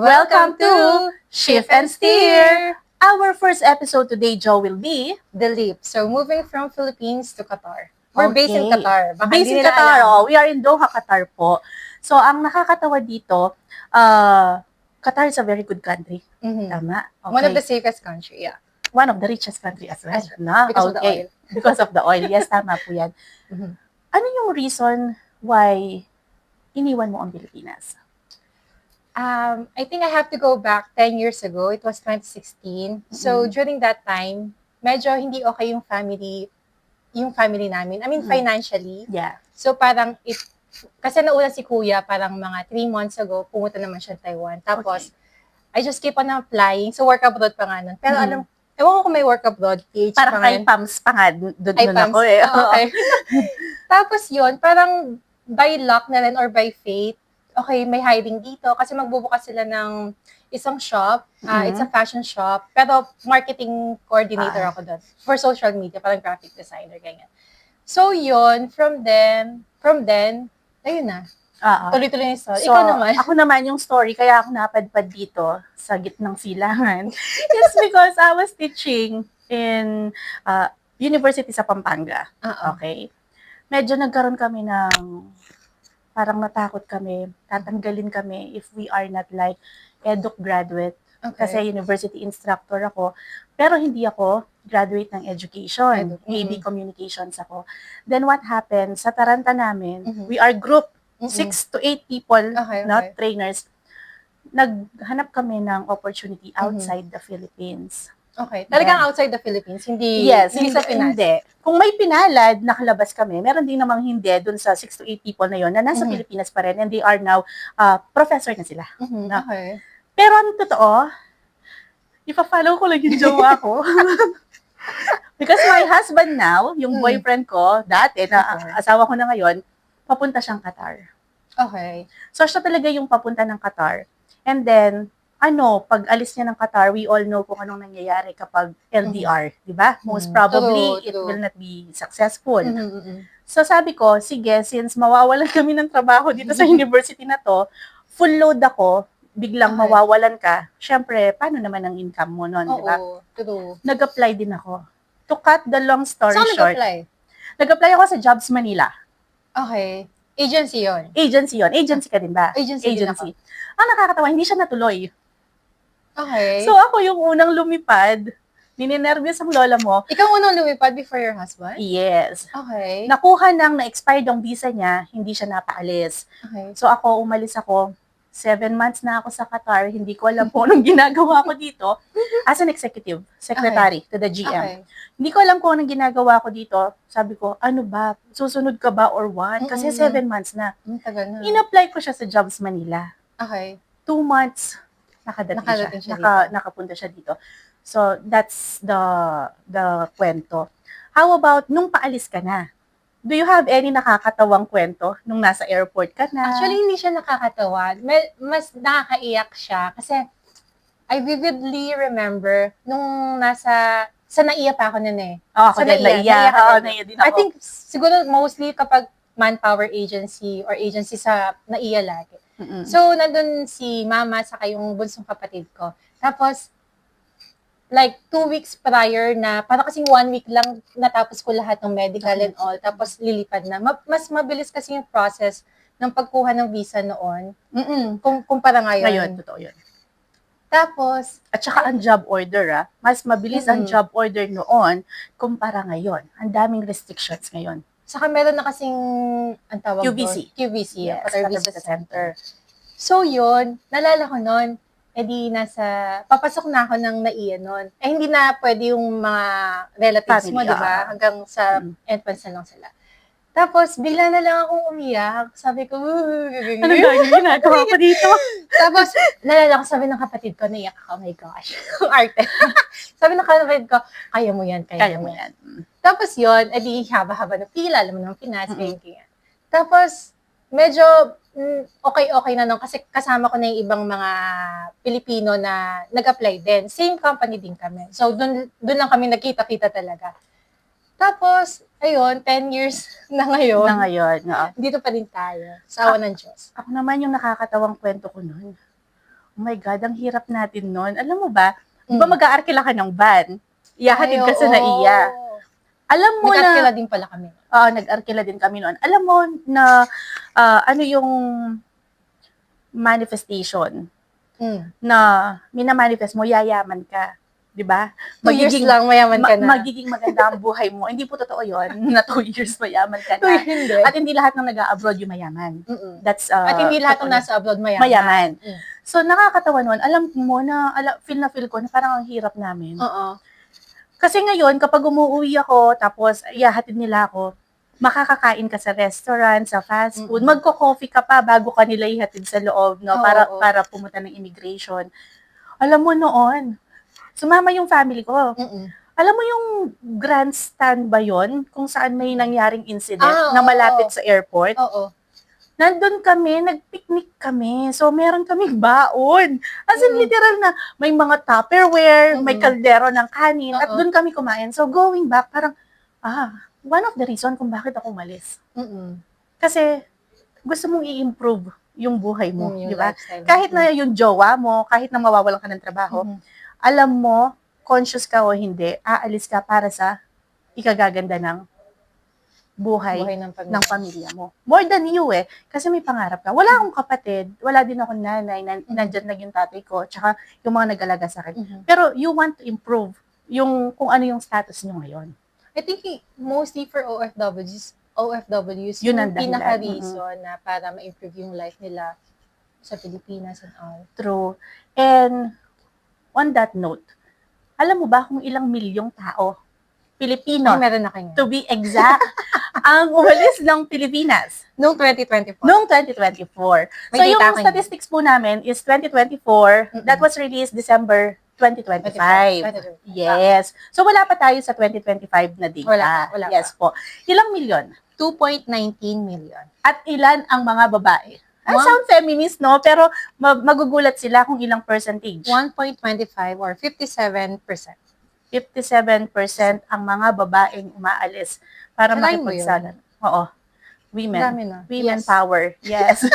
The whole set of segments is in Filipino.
Welcome to Shift and Steer! Our first episode today, Joe, will be The Leap. So, moving from Philippines to Qatar. We're based in Okay. Qatar. Baka Based hindi in nila Qatar, alam. we are in Doha, Qatar po. So, ang nakakatawa dito, Qatar is a very good country. Mhm. Tama? Okay. One of the safest country, yeah. One of the richest country as well. As well. No? Because of the Okay. oil. Because of the oil. Yes, tama po yan. Mhm. Ano yung reason why iniwan mo ang Pilipinas? I think I have to go back 10 years ago. It was 2016. So, during that time, medyo hindi okay yung family namin. I mean, financially. Yeah. So, parang kasi nauna si Kuya, parang mga 3 months ago, pumunta naman siya sa Taiwan. Tapos, I just keep on applying. So, work abroad pa nga nun. Pero ewan ko kung may work abroad, PH Parang pa kay ngayon. Pams pa nga, doon Pams. ako eh. Okay. Tapos yun, parang by luck na rin or by fate, okay, may hiring dito kasi magbubukas sila ng isang shop. It's a fashion shop. Pero marketing coordinator ako doon. For social media, parang graphic designer, ganyan. So yun, from then, ayun na. Tuloy-tuloy yung story. So, Ikaw naman. Ako naman yung story, kaya ako napadpad dito sa gitnang silangan. It's because I was teaching in university sa Pampanga. Okay? Medyo nagkaroon kami ng, parang natakot kami, tatanggalin kami if we are not like eduk graduate. Okay. Kasi university instructor ako. Pero hindi ako graduate ng education. AB communications ako. Then what happened, sa Taranta namin, we are group 6 to 8 people, not trainers, naghanap kami ng opportunity outside the Philippines. Okay. Talagang outside the Philippines, hindi sa Pinas. Hindi. Kung may pinalad, nakalabas kami. Meron din namang hindi dun sa 6 to 8 people na yon na nasa Pilipinas pa rin and they are now professor na sila. Okay. Pero ang totoo, ipa-follow ko lang yung jowa ko. Because my husband now, yung boyfriend ko, dati, na asawa ko na ngayon, papunta siyang Qatar. Okay. So, siya talaga yung papunta ng Qatar. And then, pag alis niya ng Qatar, we all know kung anong nangyayari kapag LDR, di ba? Most probably, it will not be successful. So, sabi ko, sige, since mawawalan kami ng trabaho dito sa university na to, full load ako, biglang mawawalan ka, syempre, paano naman ang income mo nun, di ba? True. Nag-apply din ako. To cut the long story short. Nag-apply? Nag-apply ako sa Jobs Manila. Okay. Agency yun? Agency yun. Agency ka din ba? Agency. Din ako. Ang nakakatawa, hindi siya natuloy. Okay. So, ako yung unang lumipad. Ninenervyos ang lola mo. Ikaw unang lumipad before your husband? Yes. Okay. Nakuha na-expired ang visa niya, hindi siya napaalis. Okay. So, umalis ako. 7 months na ako sa Qatar. Hindi ko alam kung anong ginagawa ko dito. As an executive secretary to the GM. Okay. Hindi ko alam kung anong ginagawa ko dito. Sabi ko, ano ba? Susunod ka ba or what? Kasi 7 months na. Tagal na. In-apply ko siya sa Jobs Manila. Okay. 2 months, nakadating siya. Nakapunta siya dito. So, that's the kwento. How about nung paalis ka na? Do you have any nakakatawang kwento nung nasa airport ka na? Actually, hindi siya nakakatawa. Mas nakakaiyak siya. Kasi, I vividly remember nung sa NAIA pa ako nun eh. Ako din, NAIA din ako. I think, siguro mostly kapag manpower agency or agency sa NAIA lagi. So, nandun si mama saka yung bunsong kapatid ko. Tapos, like 2 weeks prior na, para kasing 1 week lang natapos ko lahat ng medical and all, tapos lilipad na. Mas mabilis kasi yung process ng pagkuha ng visa noon. Kumpara ngayon. Ngayon, totoo yun. Tapos, at saka ang job order, mas mabilis ang job order noon kumpara ngayon. Ang daming restrictions ngayon. Saka meron na kasing, ang tawag QVC. QVC, yes, Qatar Visa Center. So yun, nalala ko noon, papasok na ako ng NAIA noon. Hindi na pwede yung mga relatives mo, di ba? Hanggang sa entrance na lang sila. Tapos, bigla na lang akong umiyak. Sabi ko, ano ginagawa ko dito? Tapos, nalala ko, sabi ng kapatid ko, naiyak ako, oh my gosh, arte. Sabi ng kapatid ko, kaya mo yan. Tapos yun, haba-haba ng pila, alam mo ng Pinas, ganyan. Tapos, medyo, okay na nung kasi kasama ko na yung ibang mga Pilipino na nag-apply din. Same company din kami. So, doon lang kami nagkita-kita talaga. Tapos, ayun, 10 years na ngayon. No. Dito pa din tayo. Sa awa ng Diyos. Ako naman yung nakakatawang kwento ko noon. my God, ang hirap natin nun. Alam mo ba, di ba mag-aarkila ka ng van? Iyahatid ka sa NAIA. Alam mo nag-arkila din pala kami. Nag-arkila din kami noon. Alam mo na ano yung manifestation na minamanifest mo, yayaman ka. Di ba? 2 years lang, mayaman ka na. Magiging maganda ang buhay mo. Hindi po totoo yun, na 2 years mayaman ka na. At hindi lahat ng nag-a-abroad yung mayaman. That's, at hindi lahat ng nasa abroad mayaman. So, nakakatawa nun. Alam mo na, feel ko na parang ang hirap namin. Kasi ngayon, kapag umuwi ako, tapos iyahatid nila ako, makakakain ka sa restaurant, sa fast food, magko-coffee ka pa bago ka nila ihatid sa loob, no? Para pumunta ng immigration. Alam mo noon, sumama yung family ko. Alam mo yung grandstand ba yun? Kung saan may nangyaring incident na malapit sa airport? Nandun kami, nag-picnic kami. So, meron kaming baon. As in, literal na, may mga Tupperware, may kaldero ng kanin, at doon kami kumain. So, going back, parang, one of the reason kung bakit ako umalis. Kasi, gusto mong i-improve yung buhay mo, di ba? Kahit na yung jowa mo, kahit na mawawalan ka ng trabaho, alam mo, conscious ka o hindi, aalis ka para sa ikagaganda ng buhay ng pamilya mo. More than you kasi may pangarap ka. Wala akong kapatid, wala din akong nanay, nandyan lang yung tatay ko, tsaka yung mga nag-alaga sa akin. Pero you want to improve yung kung ano yung status nyo ngayon. I think mostly for OFWs yun yung pinaka-reason na para ma-improve yung life nila sa Pilipinas and all. True. And on that note, alam mo ba kung ilang milyong tao, Pilipino, meron na kayo. To be exact, ang umalis ng Pilipinas. Noong 2024. Noong 2024. So yung statistics po namin is 2024, that was released December 2025. Yes. So wala pa tayo sa 2025 na data. Wala yes po. Ilang milyon? 2.19 million. At ilan ang mga babae? Sound feminist, no? Pero magugulat sila kung ilang percentage. 1.25 or 57%. 57% ang mga babaeng umaalis para makipagsala. Oo. Women power. Yes.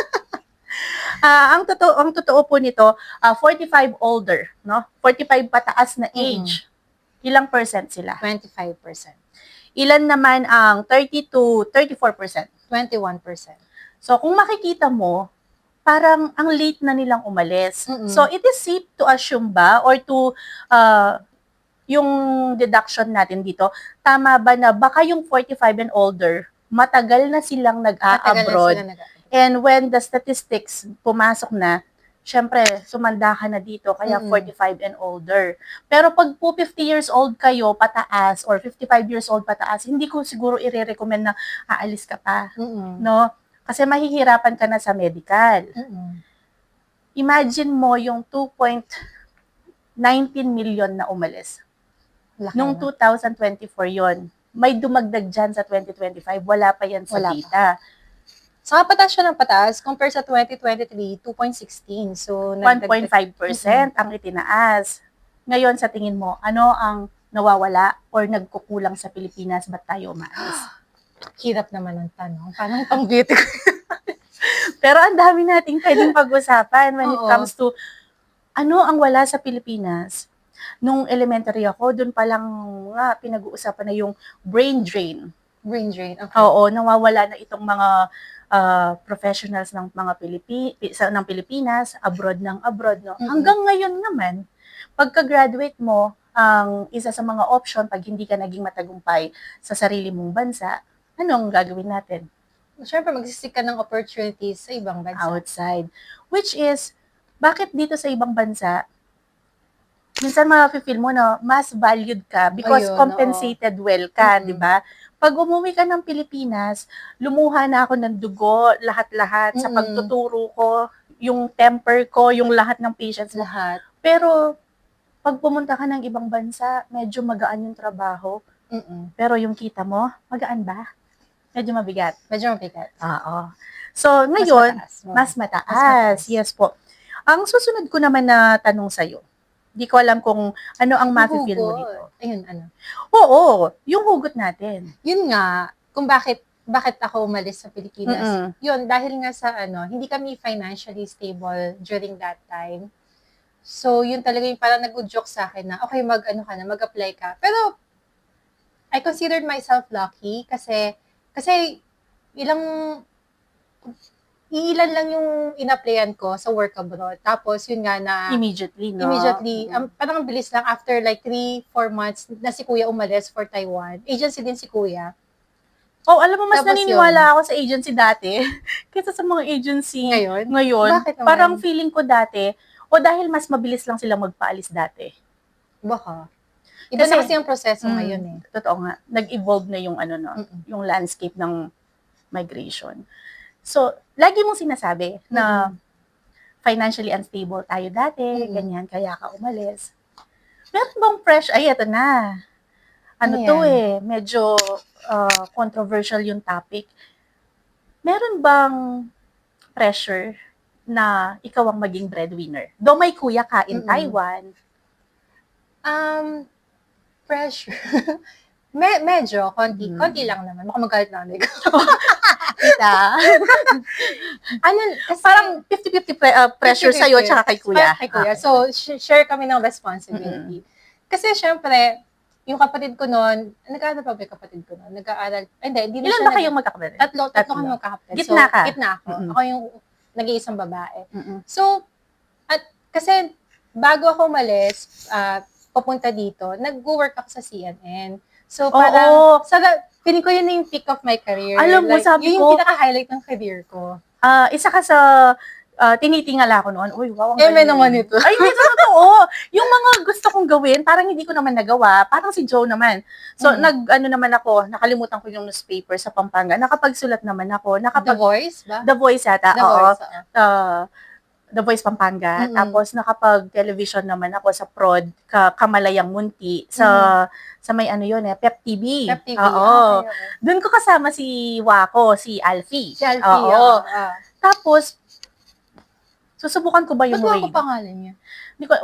Ang totoo po nito, 45 older, no? 45 pataas na age. Ilang percent sila? 25%. Ilan naman ang 30 to 34%? 21%. So, kung makikita mo, parang ang late na nilang umalis. So, it is safe to assume ba or to yung deduction natin dito, tama ba na baka yung 45 and older, matagal na silang nag-a-abroad. And when the statistics pumasok na, syempre, sumanda ka na dito, kaya 45 and older. Pero pag po 50 years old kayo, pataas, or 55 years old pataas, hindi ko siguro i-recommend na aalis ka pa. No? Kasi mahihirapan ka na sa medical. Imagine mo yung 2.19 million na umalis. Noong 2024 yon, may dumagdag dyan sa 2025, wala pa yan sa data. Saka pataas siya ng pataas, compared sa 2023, 2.16. So, 1.5% ang itinaas. Ngayon, sa tingin mo, ano ang nawawala or nagkukulang sa Pilipinas, ba't tayo umaalis? Hirap naman ang tanong. Parang pang beauty ko. Pero ang dami nating pwedeng pag-usapan when it comes to ano ang wala sa Pilipinas. Nung elementary ako, doon pa lang nga pinag-uusapan na yung brain drain. Brain drain, okay. Oo, nawawala na itong mga professionals ng mga ng Pilipinas, abroad ng abroad, no? Hanggang ngayon naman, pagka-graduate mo, ang isa sa mga option pag hindi ka naging matagumpay sa sarili mong bansa, anong gagawin natin? Siyempre, magsisik ka ng opportunities sa ibang bansa. Outside. Which is, bakit dito sa ibang bansa, minsan ma-feel mo na mas valued ka because compensated well ka, di ba? Pag umuwi ka ng Pilipinas, lumuha na ako ng dugo, lahat-lahat, sa pagtuturo ko, yung temper ko, yung lahat ng patience. Lahat. Pero, pag pumunta ka ng ibang bansa, medyo magaan yung trabaho. Pero yung kita mo, magaan ba? Medyo mabigat. Medyo mabigat. Oo. So, ngayon, mas mataas. Yes po. Ang susunod ko naman na tanong sa'yo, di ko alam kung ano ang mafe-feel mo dito. Ayun, ano? Oo, yung hugot natin. Yun nga, kung bakit ako umalis sa Pilipinas. Yun, dahil nga sa hindi kami financially stable during that time. So, yun talaga yung parang nag-joke sa akin na, okay, mag-apply ka. Pero, I considered myself lucky kasi ilang, iilan lang yung in-applyan ko sa work abroad. Tapos, yun nga na, Immediately, no? immediately, parang ang bilis lang, after like 3-4 months, na si Kuya umalis for Taiwan. Agency din si Kuya. Oh, alam mo, mas Tapos naniniwala ako sa agency dati kaysa sa mga agency Ngayon? ngayon. Bakit naman? Parang feeling ko dati, o dahil mas mabilis lang silang magpaalis dati. Baka. Iba na kasi yung proseso ngayon eh. Totoo nga. Nag-evolve na yung yung landscape ng migration. So, lagi mong sinasabi na financially unstable tayo dati, ganyan, kaya ka umalis. Meron bang fresh, ay, eto na. Ano to medyo controversial yung topic. Meron bang pressure na ikaw ang maging breadwinner? Though may kuya ka in Taiwan. Pressure. Medyo, konti lang naman. Baka magalit na ako. Kita. Kasi, parang 50-50 pressure sa'yo tsaka kay kuya. Kay kuya. So, share kami ng responsibility. Kasi, syempre, yung kapatid ko noon, nag-aaral pa ba yung kapatid ko noon? Nag-aaral, hindi na Ilan siya. ba kayong magkakapatid? Tatlo kami magkakapatid. Gitna ka? Gitna ako. Ako yung nag-iisang babae. So, kasi, bago ako umalis, papunta dito, nag-work ako sa CNN. So, parang, feeling ko yun yung peak of my career. Alam mo, sabi yun ko, yung pinaka-highlight ng career ko. Isa ka sa tinitingala ko noon. Uy, wow, ang galing naman ito. Ay, hindi, totoo. Yung mga gusto kong gawin, parang hindi ko naman nagawa. Parang si Joe naman. So, naman ako, nakalimutan ko yung newspaper sa Pampanga. Nakapagsulat naman ako. The Voice ba? The Voice yata, The Voice, The Voice Pampanga. Tapos, nakapag-television naman ako sa Prod, Kamalayang Munti, sa may Pep TV. Pep TV. Oo. Doon ko kasama si Wako, si Alfie. Si Alfie, oo. Tapos, susubukan ko ba yung Ba't Wako pangalan niya?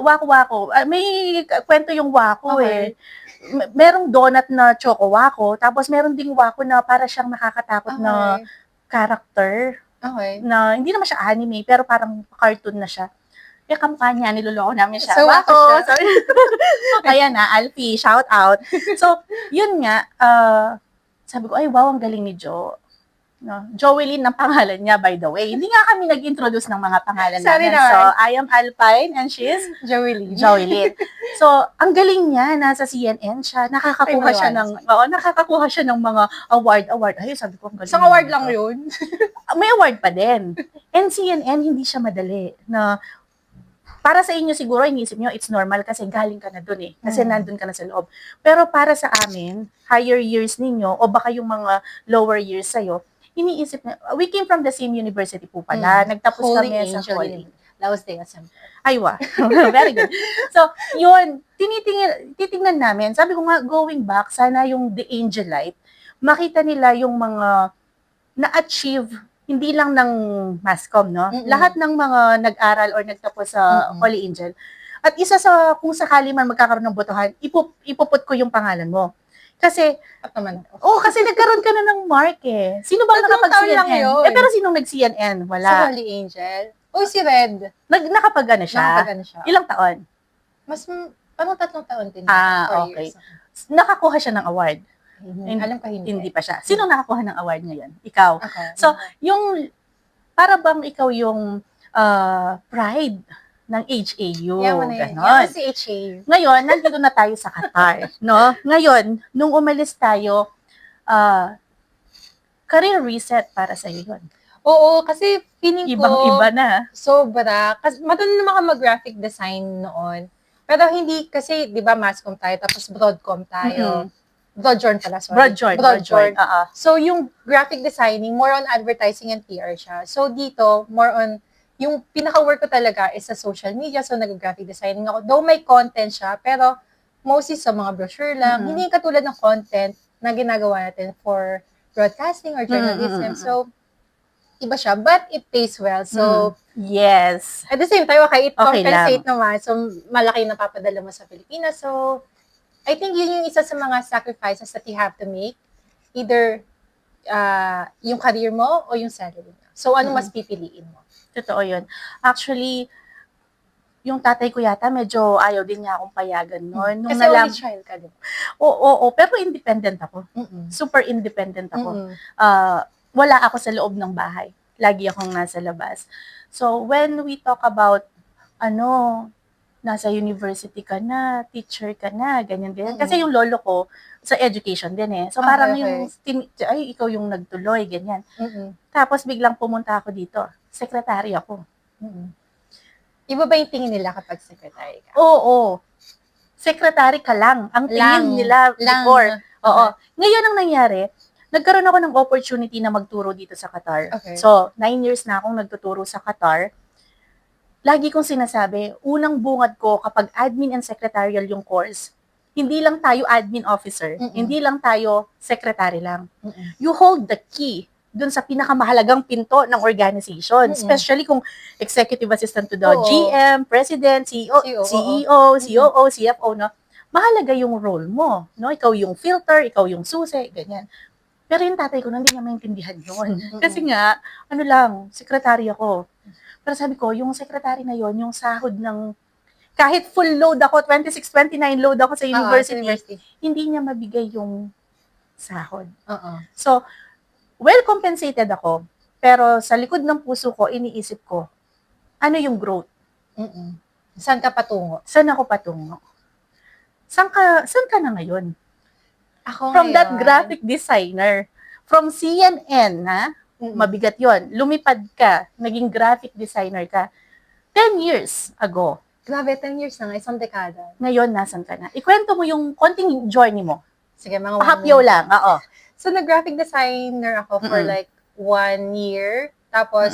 Wako. May kwento yung Wako Merong donut na Choco Wako, tapos meron ding Wako na para siyang nakakatakot na character. Na hindi naman siya anime, pero parang cartoon na siya. Kaya kamukha niya, niloloko namin siya. So, Wako siya. Kaya na, Alfie, shout out. So, yun nga, sabi ko, ay wow, ang galing ni Jo. No, Joelyn ang pangalan niya, by the way. Hindi nga kami nag-introduce ng mga pangalan namin. So, I am Alpine and she's Joelyn. So, ang galing niya, nasa CNN siya, nakakakuha siya ng mga award. Ay, sabi ko, ang galing. Isang award lang yun. May award pa din. And CNN, hindi siya madali. Na, para sa inyo siguro, iniisip nyo, it's normal kasi galing ka na dun eh. Kasi nandun ka na sa loob. Pero para sa amin, higher years ninyo, o baka yung mga lower years sa'yo, iniisip na, we came from the same university po pala. Nagtapos kami sa Holy. Laos de Assembly. Aywa. Very good. So, yun, titingnan namin. Sabi ko nga, going back, sana yung The Angelite, makita nila yung mga na-achieve, hindi lang ng Mascom, no? Lahat ng mga nag-aral or nagtapos sa Holy Angel. At isa sa, kung sakali man magkakaroon ng botohan, ipuput ko yung pangalan mo. Kasi, kasi nagkaroon ka na ng mark eh. Sino bang nakapag-CNN? Pero sinong nag-CNN? Wala. Si Holy Angel. Si Red. Nakapag-ano siya? Ilang taon? Parang 3 taon din. Okay. Nakakuha siya ng award. Alam ko hindi pa siya. Sino nakakuha ng award ngayon? Ikaw. Okay. So, yung, para bang ikaw yung pride ng HAU. Ganon. Si HAU. Ngayon, nandito na tayo sa Qatar. No? Ngayon, nung umalis tayo, career reset para sa yun. Oo, kasi feeling ko, ibang-iba na. Sobra. Kasi madali naman ka mag-graphic design noon. Pero hindi, kasi, di ba, Mascom tayo, tapos Broadcom tayo. Broadjourn pala, sorry. Broadjourn. So, yung graphic designing, more on advertising and PR siya. So, dito, more on, yung pinaka-work ko talaga is sa social media. So, nag-graphic designing ako. Though may content siya, pero mostly sa mga brochure lang. Hindi katulad ng content na ginagawa natin for broadcasting or journalism. So, iba siya. But it pays well. So, yes. At the same time, it compensate lang. naman. So, malaki na papadala mo sa Pilipinas. So, I think yun yung isa sa mga sacrifices that you have to make. Either yung career mo o yung salary mo. So, ano mas pipiliin mo? Totoo yun. Actually, yung tatay ko yata medyo ayaw din niya akong payagan noon. Nung Kasi nalam, only child ka, di ba? oo, pero independent ako. Mm-mm. Super independent ako. Mm-mm. Wala ako sa loob ng bahay. Lagi akong nasa labas. So, when we talk about, nasa university ka na, teacher ka na, ganyan. Kasi yung lolo ko, sa education din eh. So, parang ikaw yung nagtuloy, ganyan. Mm-mm. Tapos, biglang pumunta ako dito. Secretary ako. Mm-mm. Iba ba yung tingin nila kapag secretary ka? Oo. Secretary ka lang. Ang tingin nila before. Oo. Ngayon ang nangyari, nagkaroon ako ng opportunity na magturo dito sa Qatar. Okay. So, 9 years na akong nagtuturo sa Qatar. Lagi kong sinasabi, unang bungad ko kapag admin and secretarial yung course, hindi lang tayo admin officer, hindi lang tayo secretary lang. You hold the key dun sa pinakamahalagang pinto ng organization. Especially kung executive assistant to the GM, president, CEO, COO, CFO, no? Mahalaga yung role mo, no? Ikaw yung filter, ikaw yung susi, ganyan. Pero yung tatay ko, hindi niya maintindihan yun. Kasi nga, sekretary ako. Pero sabi ko, yung secretary na yon, yung sahod ng, kahit full load ako, 26, 29 load ako sa university, hindi niya mabigay yung sahod. So, well compensated ako, pero sa likod ng puso ko, iniisip ko, ano yung growth? Saan ka patungo? Saan ako patungo? Saan ka na ngayon? Ako From ngayon, that graphic designer, from CNN, mabigat yon. Lumipad ka, naging graphic designer ka, 10 years ago. Grabe, 10 years na nga, isang dekada. Ngayon, nasan ka na? Ikwento mo yung konting journey mo. Sige, mga Pahapyaw lang, oo. So, nag-graphic designer ako for like 1 year. Tapos,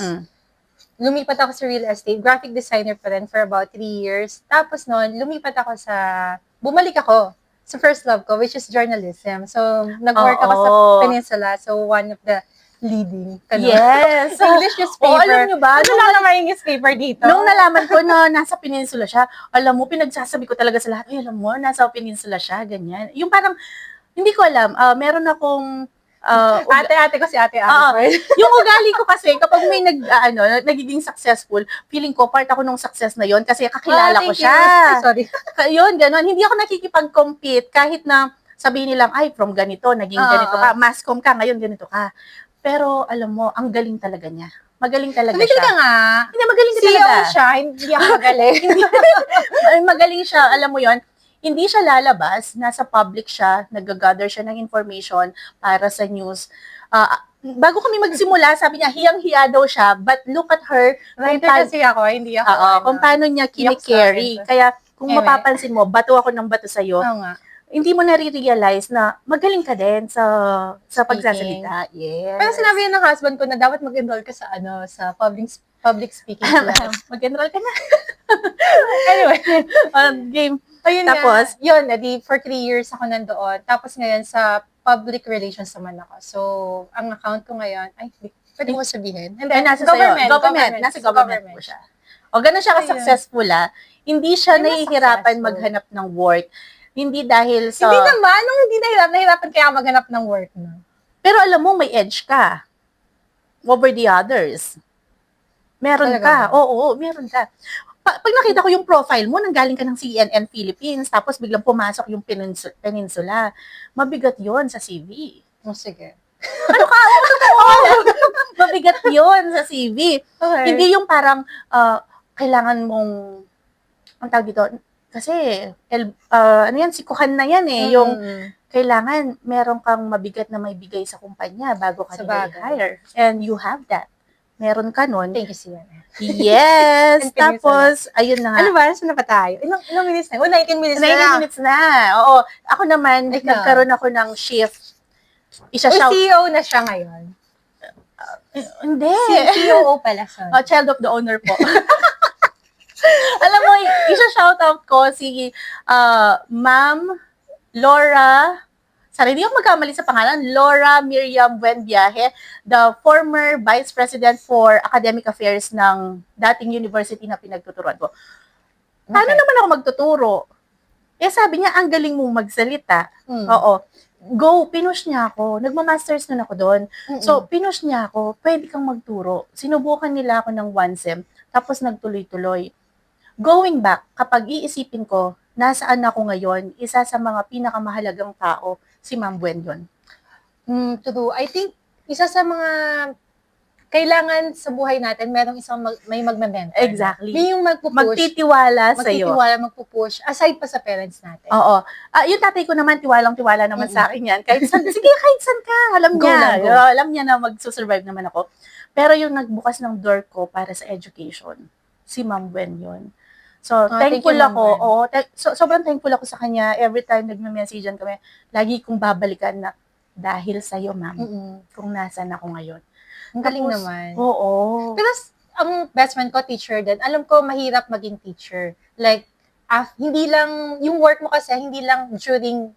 lumipat ako sa real estate. Graphic designer pa rin for about 3 years. Tapos noon, bumalik ako sa first love ko, which is journalism. So, nag-work ako sa Peninsula. So, one of the leading Yes. English newspaper. Alam nyo ba? Ano lang naman yung newspaper dito? Nung nalaman ko na nasa Peninsula siya, alam mo, pinagsasabi ko talaga sa lahat, alam mo, nasa Peninsula siya, ganyan. Yung parang, hindi ko alam, meron akong ate ko si ate yung ugali ko kasi kapag may nagiging successful, feeling ko part ako nung success na yon kasi kakilala ko siya. Sorry. Yun, gano'n. Hindi ako nakikipag-compete kahit na sabihin nilang, ay, from ganito, naging ganito ka, masscom ka, ngayon ganito ka. Pero alam mo, ang galing talaga niya. Magaling talaga siya. Ka nga. Hindi, magaling ka CEO talaga. siya, hindi ako magaling. Magaling siya, alam mo yon. Hindi siya lalabas, nasa public siya, nag-gather siya ng information para sa news. Bago kami magsimula, sabi niya, hiyang-hiya daw siya, but look at her. Kasi ako, hindi ako. Kung paano niya kini-carry. Kaya, kung mapapansin mo, bato ako ng bato sa'yo. Oo nga. Hindi mo nare-realize na magaling ka din sa pagsasalita. Yes. Pero sinabi yun ng husband ko na dapat mag-enroll ka sa sa public speaking class. Mag-enroll ka na. Anyway, game. Ayun Tapos, yun, edi for 3 years ako nandoon. Tapos ngayon sa public relations naman ako. So, ang account ko ngayon, pwede mo sabihin? And then, nasa government. Nasa government po siya. O, ganun siya ka-successful, Hindi siya nahihirapan maghanap ng work. Hindi dahil sa... Hindi naman, nung hindi nahihirapan kaya maghanap ng work. No? Pero alam mo, may edge ka over the others. Meron ka. Oo, meron ka. Pag nakita ko yung profile mo, nanggaling ka ng CNN Philippines, tapos biglang pumasok yung Peninsula, mabigat yon sa CV. Sige. Ano ka? Mabigat yon sa CV. Okay. Hindi yung parang, kailangan mong, ang tawag dito, kasi, sikuhan na yan eh, yung, kailangan meron kang mabigat na may bigay sa kumpanya bago ka nila-hire. And you have that. Meron ka nun. Thank you, CNN. Yes! Tapos, ayun na nga. Ano ba? Saan na ba tayo? Ilang minutes na? 19 minutes na. 19 minutes na. Oo. Ako naman, nagkaroon ako ng shift. CEO na siya ngayon. Hindi. COO pala siya. Child of the owner po. Alam mo, isa-shoutout ko si Ma'am Laura, hindi ako magkamali sa pangalan, Laura Miriam Buenviaje, the former Vice President for Academic Affairs ng dating university na pinagtuturuan ko. Paano naman ako magtuturo? Sabi niya, ang galing mong magsalita. Oo. Go, pinush niya ako. Nagma-masters nun ako doon. So, pinush niya ako, pwede kang magturo. Sinubukan nila ako ng 1 sem, tapos nagtuloy-tuloy. going back, kapag iisipin ko, nasaan ako ngayon, isa sa mga pinakamahalagang tao, si Ma'am Buen yun. True. I think, isa sa mga kailangan sa buhay natin, merong isang may magme-mentor. Exactly. May yung magpupush. Magtitiwala sa'yo. Magpupush. Aside pa sa parents natin. Oo. Yung tatay ko naman, tiwalang-tiwala naman sa akin yan. Kahit saan, sige, kahit saan ka. Alam Go niya. lang, go. Alam niya na magsusurvive naman ako. Pero yung nagbukas ng door ko para sa education, si Ma'am Buen yun. So, thankful thank you, ako. Ma'am Buen. Sobrang thankful ako sa kanya. Every time nagme-messagean kami, lagi kong babalikan na dahil sa'yo, ma'am, kung nasan ako ngayon. Ang galing naman. Oo. Pero ang best friend ko, teacher din. Alam ko, mahirap maging teacher. Like, hindi lang, yung work mo kasi, hindi lang during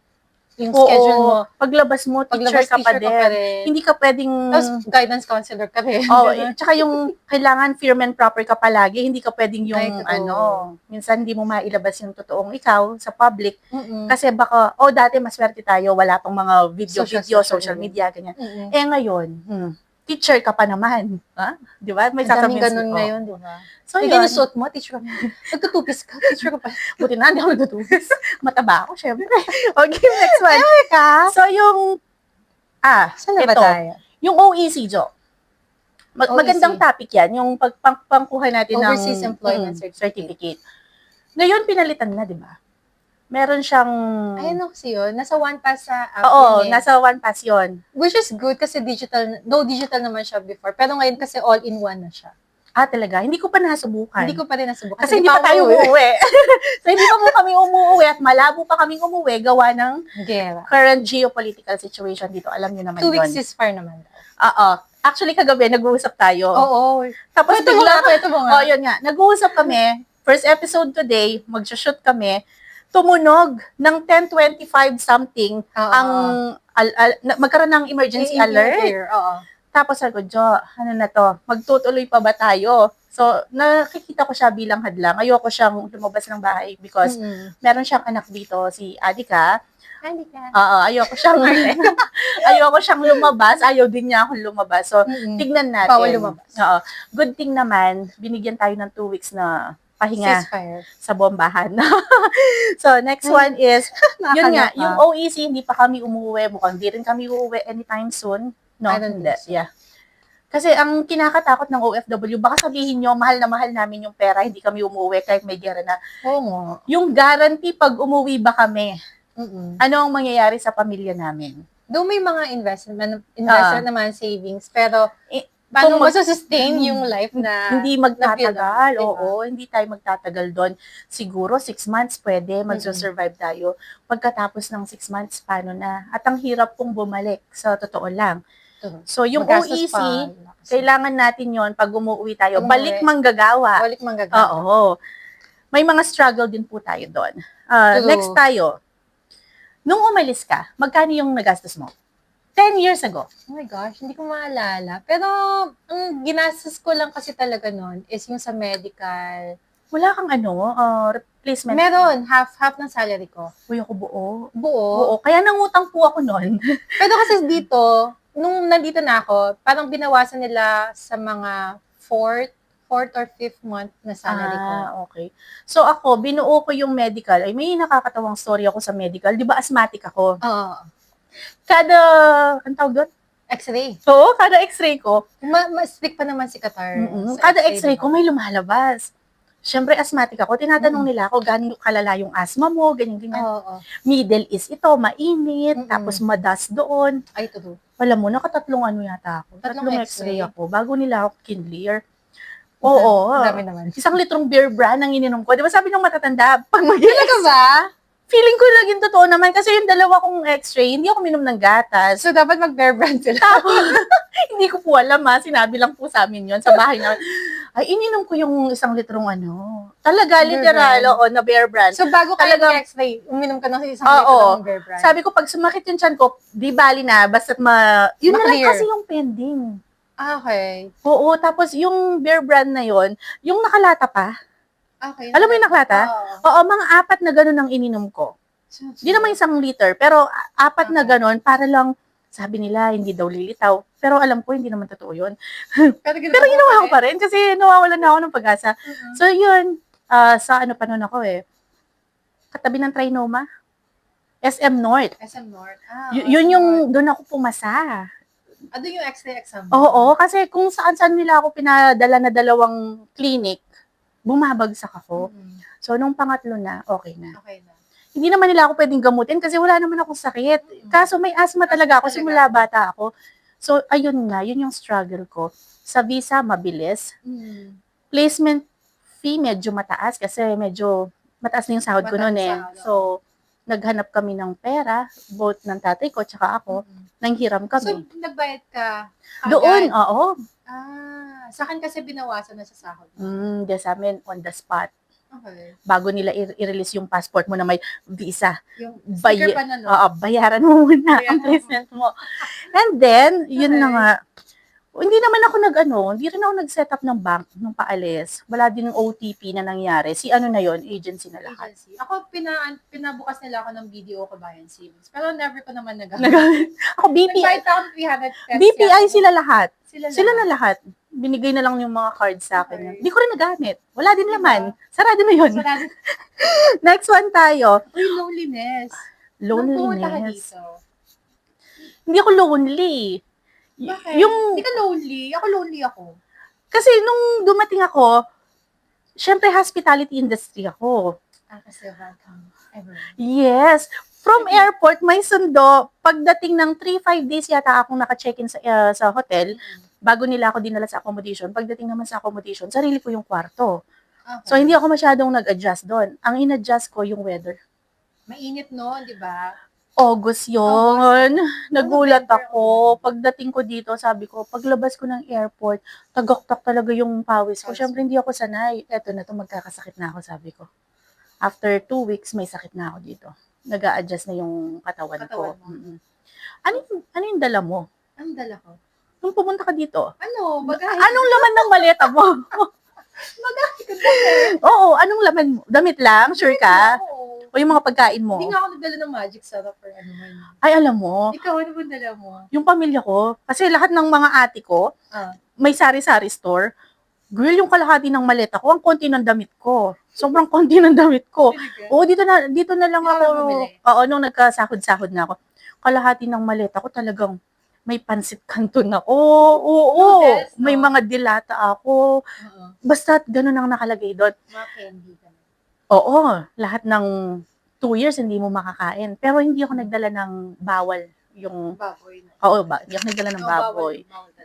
yung schedule mo. Paglabas mo, teacher ka pa din. Hindi ka pwedeng... Tapos, guidance counselor ka rin. Tsaka yung kailangan firm and proper ka palagi. Hindi ka pwedeng yung, minsan hindi mo mailabas yung totoong ikaw sa public. Kasi baka, dati maswerte tayo, wala pang mga social media, ganyan. Ngayon, teacher ka pa naman. Ha? Di ba? May sasabihin ganun ngayon, di ba? So, yun. Ginusot mo, teacher ka pa. Nagtutupis ka, teacher ka pa. Buti na, hindi ako nagtutupis. Mataba ako, syempre. Okay, next one. So, yung, saan na ba tayo? Yung OEC, Jo. Magandang topic yan, yung pagpangkuha natin Overseas ng Employment Certificate. Ngayon, pinalitan na, di ba? Meron siyang... Ayun kasi yun. Nasa OnePass sa app. Oo, nasa OnePass yun. Which is good kasi digital naman siya before. Pero ngayon kasi all-in-one na siya. Talaga? Hindi ko pa nasubukan. Hindi ko pa rin nasubukan. Kasi hindi pa tayo umuwi. So, hindi pa mo kami umuwi at malabo pa kaming umuwi gawa ng current geopolitical situation dito. Alam niyo naman 2 weeks ceasefire naman daw. Oo. Actually, kagabi, nag-uusap tayo. Oo. Tapos ito mo nga. Yun nga. Nag-uusap kami. First episode today, mag-shoot kami. Tumunog ng 10:25 something ang magkaroon ng emergency alert. Tapos sabi ko, Jo, ano na to? Magtutuloy pa ba tayo? So, nakikita ko siya bilang hadlang. Ayoko siyang lumabas ng bahay because meron siyang anak dito, si Adika. Ayoko siyang lumabas. Ayaw din niya akong lumabas. So, tignan natin. Bawal lumabas. Good thing naman, binigyan tayo ng 2 weeks na pahinga sa bombahan. So, next one is, yun nga, yung OEC, hindi pa kami umuwi. Mukhang di rin kami uuwi anytime soon. No, hindi. Yeah. Kasi ang kinakatakot ng OFW, baka sabihin nyo, mahal na mahal namin yung pera, hindi kami umuwi kahit may gera na. Oo. Yung guarantee pag umuwi ba kami, ano ang mangyayari sa pamilya namin? Doon may mga investment naman, savings, pero paano masustain yung life na hindi magtatagal? Oo, hindi tayo magtatagal doon. Siguro 6 months pwede, magsusurvive tayo. Pagkatapos ng 6 months, paano na? At ang hirap pong bumalik, sa totoo lang. So, yung OEC, kailangan natin yon pag umuwi tayo. Balik manggagawa. Oo. May mga struggle din po tayo doon. Next tayo. Nung umalis ka, magkano yung nagastos mo? 10 years ago. Oh my gosh, hindi ko maalala. Pero, ang ginastos ko lang kasi talaga noon is yung sa medical. Wala kang replacement? Meron, half ng salary ko. Uy, ako buo. Buo. Kaya nangutang po ako noon. Pero kasi dito, nung nandito na ako, parang binawasan nila sa mga fourth or fifth month na salary ko. Okay. So ako, binuo ko yung medical. Ay, may nakakatawang story ako sa medical. Di ba asthmatic ako? Oo. Ang tawag doon? X-ray. Oo, kada x-ray ko. Strict pa naman si Qatar. Kada x-ray ko, may lumalabas. Siyempre, asthmatic ako. Tinatanong nila ako, gano'n kalala yung asthma mo, ganyan-ganyan. Middle East ito, mainit, tapos madas doon. Ay, true. Alam mo, nakatatlong yata ako. Tatlong x-ray ako, bago nila ako kinlear. Dami naman. 1 litrong beer brand ang ininom ko. Di ba sabi nung matatanda, pag Talaga ba? Feeling ko laging totoo naman kasi yung dalawa kong x-ray, hindi ako minom ng gatas. So, dapat mag-bear brand sila. Hindi ko po alam sinabi lang po sa amin yon sa bahay namin. Ay, ininom ko yung 1 litrong Talaga, literal, na bear brand. So, bago ka x-ray, uminom ka ng 1 litrong bear brand. Sabi ko, pag sumakit yung tiyan ko, di bali na, basta yun na lang kasi yung pending. Okay. Oo, tapos yung bear brand na yon, yung nakalata pa. Okay. Alam mo yung nakalata? Oo, mga 4 na ganun ang ininom ko. Hindi naman 1 liter, pero 4 na ganun, para lang, sabi nila, hindi daw lilitaw. Pero alam ko, hindi naman totoo yun. Pero ginawa ko pa rin kasi nawawalan na ako ng pag-asa. So yun, Sa ano pa nun ako katabi ng Trinoma, SM North. SM North. Yun yung, doon ako pumasa. Doon yung X-ray exam? Oo, kasi kung saan-saan nila ako pinadala na dalawang clinic, bumabagsak ako. So, nung pangatlo na, okay na. Hindi naman nila ako pwedeng gamutin kasi wala naman akong sakit. Kaso may asthma talaga ako simula bata ako. So, ayun nga, yun yung struggle ko. Sa visa, mabilis. Placement fee, medyo mataas kasi medyo mataas na yung sahod ko noon So, naghanap kami ng pera, both ng tatay ko tsaka ako, nanghiram kami. So, nagbayad ka doon, oo. Sa akin kasi binawasan na sa sahod. Sa amin, on the spot. Okay. Bago nila i-release yung passport mo na may visa. Yung sticker pa na, no? Bayaran mo muna ang placement mo. And then, yun na nga, hindi naman ako hindi rin ako nag-set up ng bank nung paalis. Wala din ng OTP na nangyari. Si ano na yon, agency na lahat. Agency. Ako, pinabukas nila ako ng BDO Kabayan Savings. Pero never ko naman Ako, BPI. Nagbayad ako ng 300 pesos. BPI sila lahat. Sila na lahat. Binigay na lang yung mga cards sa akin. Hindi ko rin nagamit. Wala din laman. Sarado na yun. Next one tayo. Loneliness. Loneliness. Hindi ako lonely. Bakit? Hindi ka lonely. Lonely ako. Kasi nung dumating ako, syempre hospitality industry ako. Kasi welcome everyone. Yes. From airport, may sundo. Pagdating ng 3-5 days yata akong naka-check-in sa hotel, bago nila ako dinala sa accommodation. Pagdating naman sa accommodation, sarili ko yung kwarto. Okay. So, hindi ako masyadong nag-adjust doon. Ang in-adjust ko yung weather. Mainit, no? Di ba? August yun. Nagulat ako. Pagdating ko dito, sabi ko, paglabas ko ng airport, tagaktak talaga yung pawis ko. Siyempre, hindi ako sanay. Eto na to, magkakasakit na ako, sabi ko. After 2 weeks, may sakit na ako dito. Nag-a-adjust na yung katawan ko. Ano yung dala mo? Anong dala ko? Nung pumunta ka dito. Bagahe. Anong laman ng maleta mo? Bagahe ko damit. Oo, anong laman mo? Damit lang? Sure ka? O yung mga pagkain mo? Hindi nga ako nagdala ng magic sarap or ano man. Ay, alam mo. Ikaw, ano ba dala mo? Yung pamilya ko. Kasi lahat ng mga ate ko, may sari-sari store. Girl, yung kalahati ng maleta ko, ang konti ng damit ko. Sobrang konti ng damit ko. Oo, dito na lang ako. Oo, nung nagkasahod-sahod na ako. Kalahati ng maleta ko talagang may pansit canton ako. Oo, may mga dilata ako. Basta ganun ang nakalagay doon. Mga candy ka. Oo, lahat ng 2 years hindi mo makakain. Pero hindi ako nagdala ng bawal. Yung baboy. Oo, hindi ako nagdala ng baboy.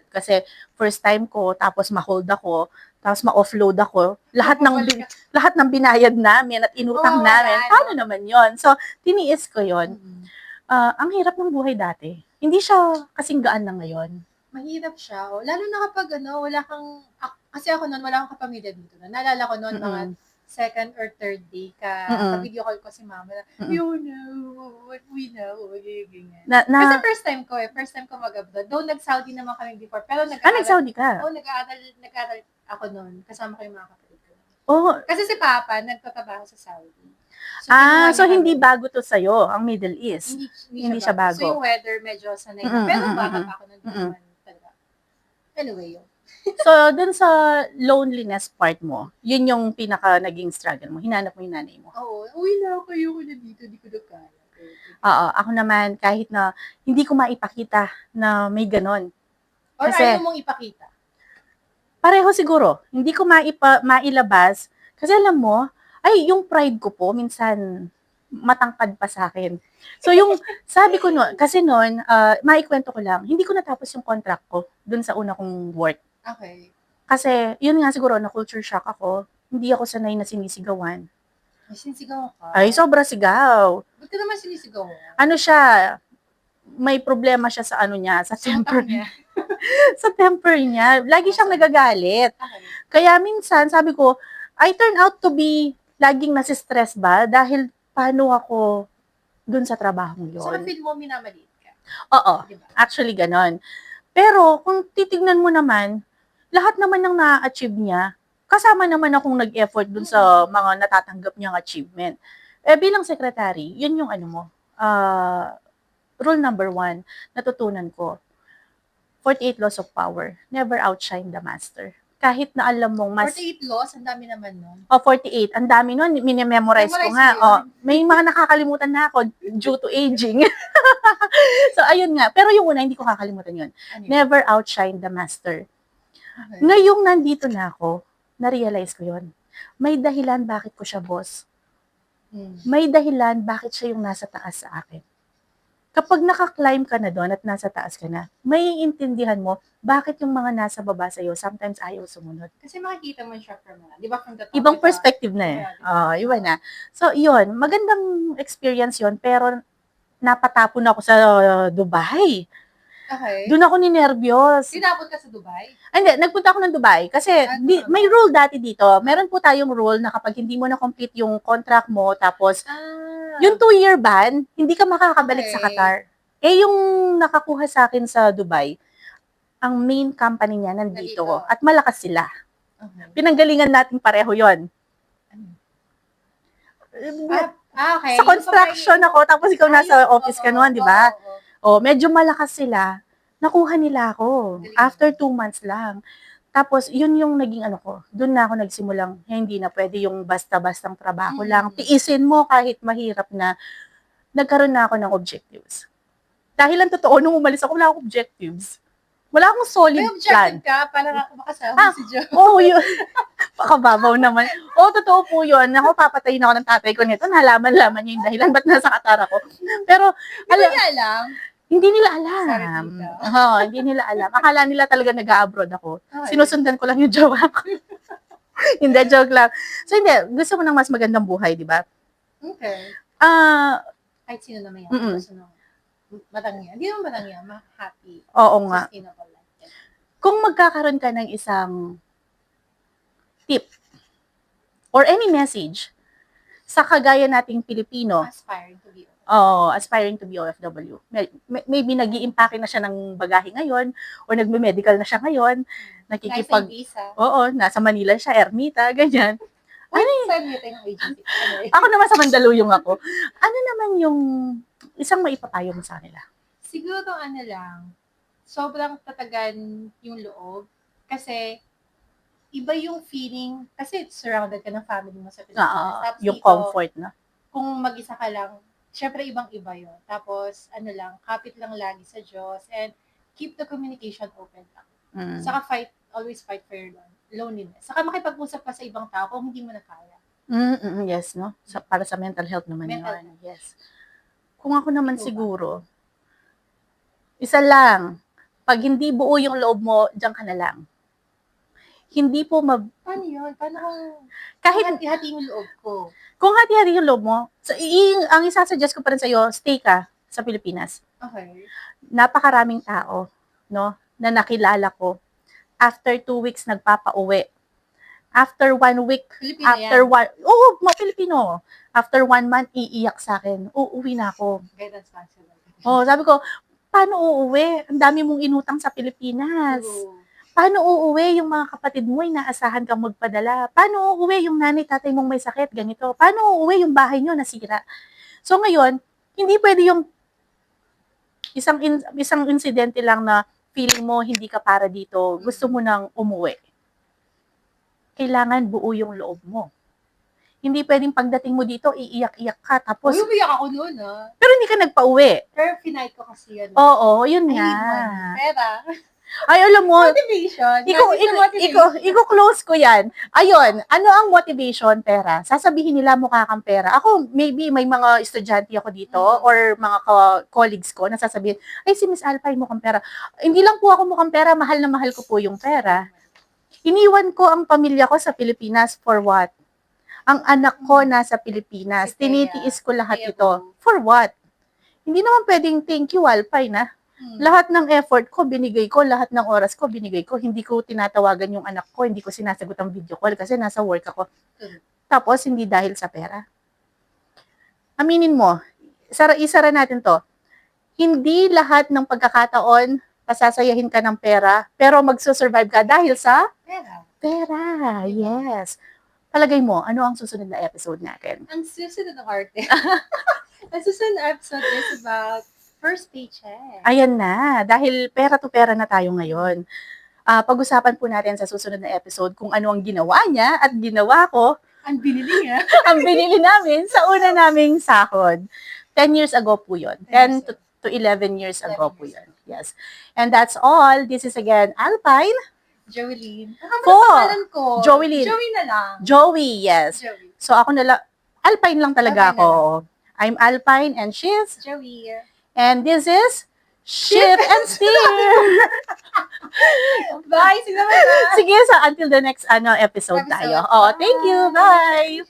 Kasi first time ko, tapos ma-hold ako, tapos ma-offload ako. Lahat ng binayad namin at inutang namin. Paano naman yon? So, tiniis ko yon. Ang hirap ng buhay dati. Hindi siya kasing gaan na ngayon. Mahirap siya. Lalo na kapag wala kang, kasi ako noon, wala akong kapamilya dito. Naalala ko noon, mga second or third day ka-video call ko si mama na, you know, what we know, ganyan. Kasi first time ko mag-abroad. Though nag-Saudi naman kami before, pero nag-Saudi ka? Oo, nag-aaral ako noon, kasama ko yung mga kapatid ko. Kasi si Papa, nagtatrabaho sa Saudi. So hindi bago to sa'yo, ang Middle East? Hindi siya bago. So yung weather, medyo sanay na. Pero baka pa ako nandun talaga. Anyway, yun. So, dun sa loneliness part mo, yun yung pinaka naging struggle mo. Hinanap mo yung nanay mo. Oo. Uwi na ako, ayoko na dito, di ko na kaya. Oo, ako naman, kahit na hindi ko maipakita na may ganon. Or ayaw mong ipakita? Pareho siguro. Hindi ko mailabas. Kasi alam mo, yung pride ko po, minsan matangkad pa sa akin. So yung, sabi ko noon, kasi noon, maikwento ko lang, hindi ko natapos yung contract ko dun sa una kong work. Okay. Kasi, yun nga siguro, na culture shock ako. Hindi ako sanay na sinisigawan. Ay, sinisigaw ka? Ay, sobra sigaw. Ba't ka naman sinisigaw? Ano siya, may problema siya sa ano niya, sa temper niya. Sa temper niya. Lagi siyang nagagalit. Okay. Kaya minsan, sabi ko, I turn out to be laging nasistress ba? Dahil paano ako dun sa trabaho yun. So, feel mo minamaliit ka? Oo. Diba? Actually, ganon. Pero, kung titignan mo naman, lahat naman ng na-achieve niya, kasama naman akong nag-effort dun sa mga natatanggap niyang achievement. Bilang secretary, yun yung ano mo, rule number 1, natutunan ko, 48 laws of power, never outshine the master. kahit na alam mong mas 48 laws, ang dami naman nun. 48. Ang dami nun, minimemorize ko Memorize nga. mo yun? May mga nakakalimutan na ako due to aging. So, ayun nga. Pero yung una, hindi ko kakalimutan yun. Ano yun? Never outshine the master. Okay. Ngayong nandito na ako, na-realize ko yun. May dahilan bakit ko siya boss. May dahilan bakit siya yung nasa taas sa akin. Kapag naka-climb ka na doon at nasa taas ka na, may intindihan mo bakit yung mga nasa baba sa'yo sometimes ayaw sumunod. Kasi makikita mo siya from, di ba, from the top. Ibang perspective na eh. Iba na. So, yun. Magandang experience yun, pero napatapon ako sa Dubai. Okay. Doon ako ninervyos. Tinapon ka sa Dubai? Hindi, nagpunta ako ng Dubai kasi may rule dati dito. Meron po tayong rule na kapag hindi mo na-complete yung contract mo, tapos yung 2-year ban, hindi ka makakabalik sa Qatar. Eh, yung nakakuha sa akin sa Dubai, ang main company niya nandito at malakas sila. Pinanggalingan natin pareho yon. Okay. Sa construction ako, tapos ikaw nasa office ka noon, di ba? Medyo malakas sila. Nakuha nila ako. After 2 months lang. Tapos, yun yung naging ano ko. Doon na ako nagsimulang, hindi na pwede yung basta-bastang trabaho lang. Tiisin mo kahit mahirap na. Nagkaroon na ako ng objectives. Dahil ang totoo, nung umalis ako, wala akong objectives. Wala akong solid may objective plan. Ka para makasama si Joe. Yun. Pakababaw naman. Totoo po yun. Ako, papatayin ako ng tatay ko nito. Nalaman-laman niya yung dahilan. Ba't nasa Qatar ako? Pero, hindi nila alam. Hindi nila alam. Akala nila talaga nag-a-abroad ako. Sinusundan ko lang yung jowa ko. Hindi, joke lang. So, hindi. Gusto mo ng mas magandang buhay, di ba? Okay. Kahit sino naman yan. Gusto nung matangya. Hindi naman matangya. Happy. Oo nga. Sustainable life. Kung magkakaroon ka ng isang tip or any message sa kagaya nating Pilipino, aspiring to be OFW. Maybe nag-i-impake na siya ng bagahe ngayon or nagme-medical na siya ngayon. Nakikipag nasa Manila siya, ermita, ganyan. Ako naman sa Mandaluyong ako. Ano naman yung isang maipapayo mo sa kanila? Siguro sobrang tatagan yung loob. Kasi iba yung feeling, kasi surrounded ka ng family mo sa Pilipinas. Yung comfort na. Kung mag-isa ka lang, syempre ibang-iba yun. Tapos, kapit lang lagi sa Diyos and keep the communication open lang. Saka always fight for your loneliness. Saka makipag-usap ka sa ibang tao kung hindi mo na kaya. Yes, no? Para sa mental health naman yun. Yes. Kung ako naman siguro, isa lang, pag hindi buo yung loob mo, diyan ka na lang. Hindi po Paano yun? Paano kahit hati-hati yung loob ko? Kung hati-hati yung loob mo, ang isasuggest ko pa rin sa'yo, stay ka sa Pilipinas. Okay. Napakaraming tao, no, na nakilala ko. After 2 weeks, nagpapauwi. After 1 week, mga Pilipino. After 1 month, iiyak sa akin. Uuwi na ako. Guidance counselor. Sabi ko, paano uuwi? Ang dami mong inutang sa Pilipinas. Paano uuwi yung mga kapatid mo, inaasahan kang magpadala? Paano uuwi yung nanay, tatay mong may sakit, ganito? Paano uuwi yung bahay nyo nasira? So ngayon, hindi pwede yung isang insidente lang na feeling mo hindi ka para dito, gusto mo nang umuwi. Kailangan buo yung loob mo. Hindi pwedeng pagdating mo dito, iiyak-iyak ka, tapos... Umiyak ako noon, Pero hindi ka nagpa-uwi. Pero finite ko kasi yun. Oo, yun nga. Pera. Ay, alam mo, motivation. Iko-close ko yan. Ayun, ano ang motivation? Pera. Sasabihin nila mukha kang pera. Ako, maybe may mga estudyante ako dito or mga colleagues ko na sasabihin, ay, si Miss Alpay mukhang pera. Hindi lang po ako mukhang pera, mahal na mahal ko po yung pera. Iniwan ko ang pamilya ko sa Pilipinas for what? Ang anak ko nasa Pilipinas. Tinitiis ko lahat ito. For what? Hindi naman pwedeng thank you, Alpay, na. Lahat ng effort ko, binigay ko. Lahat ng oras ko, binigay ko. Hindi ko tinatawagan yung anak ko. Hindi ko sinasagot ang video call kasi nasa work ako. Tapos, hindi dahil sa pera. Aminin mo, isara natin to. Hindi lahat ng pagkakataon, pasasayahin ka ng pera, pero magsusurvive ka dahil sa pera. Yes. Palagay mo, ano ang susunod na episode natin? Ang susunod ng arte. Ang susunod na episode is about first paycheck. Ayan na. Dahil pera to pera na tayo ngayon. Pag-usapan po natin sa susunod na episode kung ano ang ginawa niya at ginawa ko. Ang binili niya. Ang binili namin sa una naming sahod. 10 years ago po yun. 10 to 11 years ago po yun. Yes. And that's all. This is again Alpine. Joeline. Ko. Joeline. Joey na lang. Joey, yes. Joey. So ako na lang, Alpine lang talaga Alpine ako. I'm Alpine and she's, Joey. and this is Ship and Steer. Bye! Sige naman na. Sige, so until the next episode tayo. Oh, thank you. Bye.